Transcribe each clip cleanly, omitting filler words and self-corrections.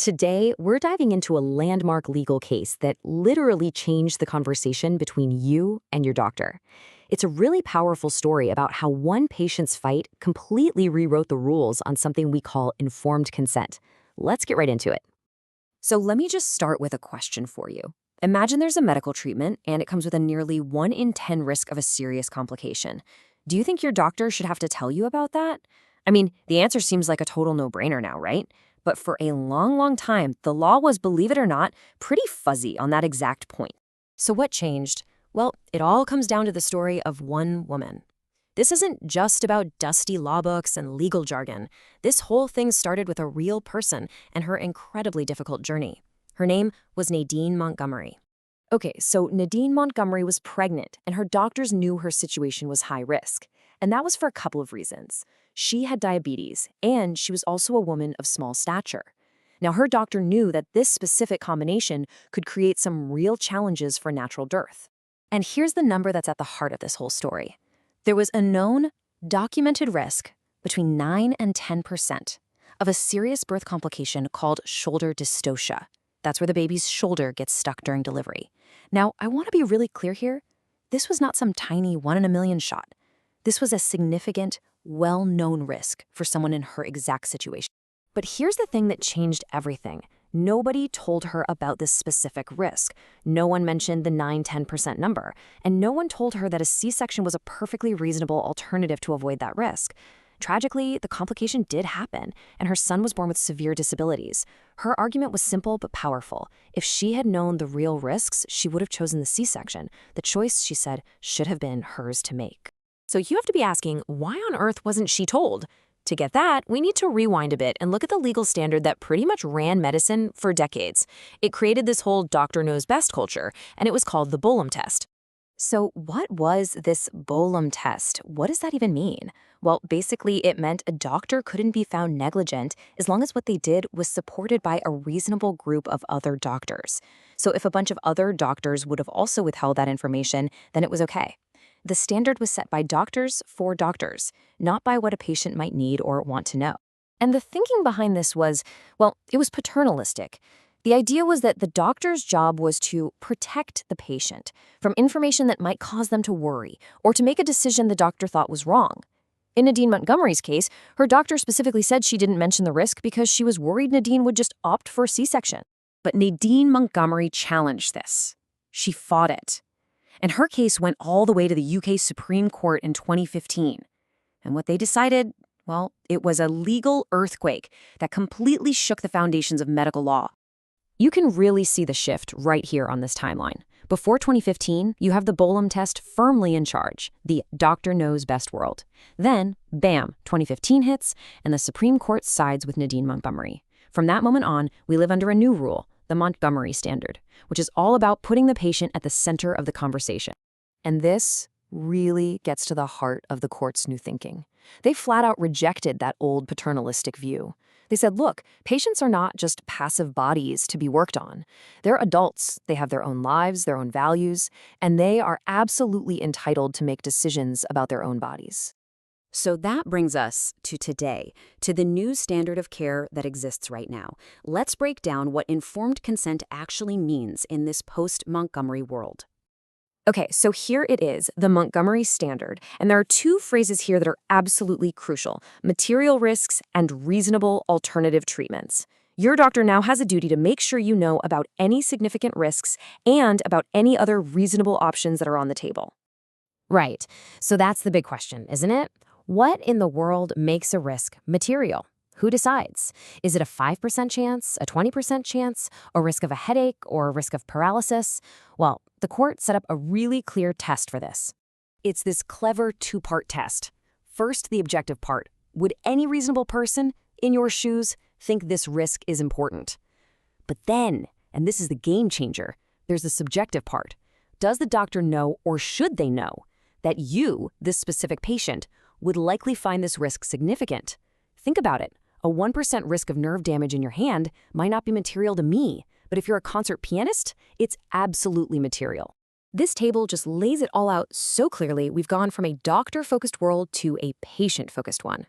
Today, we're diving into a landmark legal case that literally changed the conversation between you and your doctor. It's a really powerful story about how one patient's fight completely rewrote the rules on something we call informed consent. Let's get right into it. So let me just start with a question for you. Imagine there's a medical treatment and it comes with a nearly 1 in 10 risk of a serious complication. Do you think your doctor should have to tell you about that? I mean, the answer seems like a total no-brainer now, right? But for a long, long time, the law was, believe it or not, pretty fuzzy on that exact point. So what changed? Well, it all comes down to the story of one woman. This isn't just about dusty law books and legal jargon. This whole thing started with a real person and her incredibly difficult journey. Her name was Nadine Montgomery. Okay, so Nadine Montgomery was pregnant, and her doctors knew her situation was high risk. And that was for a couple of reasons. She had diabetes, and she was also a woman of small stature. Now, her doctor knew that this specific combination could create some real challenges for natural birth. And here's the number that's at the heart of this whole story. There was a known, documented risk between 9 and 10% of a serious birth complication called shoulder dystocia. That's where the baby's shoulder gets stuck during delivery. Now, I want to be really clear here. This was not some tiny 1 in a million shot. This was a significant, well-known risk for someone in her exact situation. But here's the thing that changed everything. Nobody told her about this specific risk. No one mentioned the 9–10% number, and no one told her that a C-section was a perfectly reasonable alternative to avoid that risk. Tragically, the complication did happen, and her son was born with severe disabilities. Her argument was simple but powerful. If she had known the real risks, she would have chosen the C-section. The choice, she said, should have been hers to make. So you have to be asking, why on earth wasn't she told? To get that, we need to rewind a bit and look at the legal standard that pretty much ran medicine for decades. It created this whole doctor knows best culture, and it was called the Bolam test. So what was this Bolam test? What does that even mean? Well, basically, it meant a doctor couldn't be found negligent as long as what they did was supported by a reasonable group of other doctors. So if a bunch of other doctors would have also withheld that information, then it was okay. The standard was set by doctors for doctors, not by what a patient might need or want to know. And the thinking behind this was, well, it was paternalistic. The idea was that the doctor's job was to protect the patient from information that might cause them to worry or to make a decision the doctor thought was wrong. In Nadine Montgomery's case, her doctor specifically said she didn't mention the risk because she was worried Nadine would just opt for a C-section. But Nadine Montgomery challenged this. She fought it. And her case went all the way to the UK Supreme Court in 2015. And what they decided, well, it was a legal earthquake that completely shook the foundations of medical law. You can really see the shift right here on this timeline. Before 2015, you have the Bolam test firmly in charge, the doctor knows best world. Then, bam, 2015 hits, and the Supreme Court sides with Nadine Montgomery. From that moment on, we live under a new rule, the Montgomery standard, which is all about putting the patient at the center of the conversation. And this really gets to the heart of the court's new thinking. They flat out rejected that old paternalistic view. They said, look, patients are not just passive bodies to be worked on. They're adults. They have their own lives, their own values, and they are absolutely entitled to make decisions about their own bodies. So that brings us to today, to the new standard of care that exists right now. Let's break down what informed consent actually means in this post-Montgomery world. Okay, so here it is, the Montgomery standard, and there are two phrases here that are absolutely crucial: material risks and reasonable alternative treatments. Your doctor now has a duty to make sure you know about any significant risks and about any other reasonable options that are on the table. Right, so that's the big question, isn't it? What in the world makes a risk material? Who decides? Is it a 5% chance, a 20% chance, a risk of a headache, or a risk of paralysis? Well, the court set up a really clear test for this. It's this clever two-part test. First, the objective part. Would any reasonable person, in your shoes, think this risk is important? But then, and this is the game changer, there's the subjective part. Does the doctor know, or should they know, that you, this specific patient, would likely find this risk significant? Think about it. A 1% risk of nerve damage in your hand might not be material to me, but if you're a concert pianist, it's absolutely material. This table just lays it all out so clearly. We've gone from a doctor-focused world to a patient-focused one.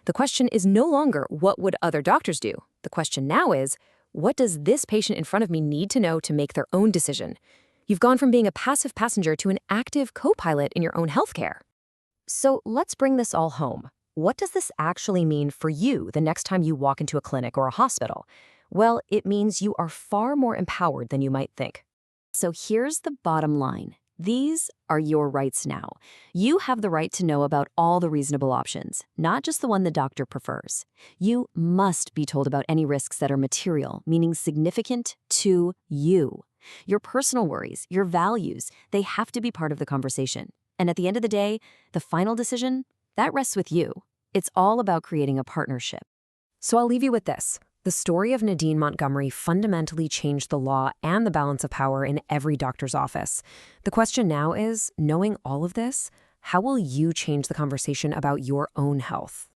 The question is no longer, what would other doctors do? The question now is, What does this patient in front of me need to know to make their own decision? You've gone from being a passive passenger to an active co-pilot in your own healthcare. So let's bring this all home. What does this actually mean for you the next time you walk into a clinic or a hospital? Well, it means you are far more empowered than you might think. So here's the bottom line. These are your rights now. You have the right to know about all the reasonable options, not just the one the doctor prefers. You must be told about any risks that are material, meaning significant to you. Your personal worries, your values, they have to be part of the conversation. And at the end of the day, the final decision, that rests with you. It's all about creating a partnership. So I'll leave you with this. The story of Nadine Montgomery fundamentally changed the law and the balance of power in every doctor's office. The question now is, knowing all of this, how will you change the conversation about your own health?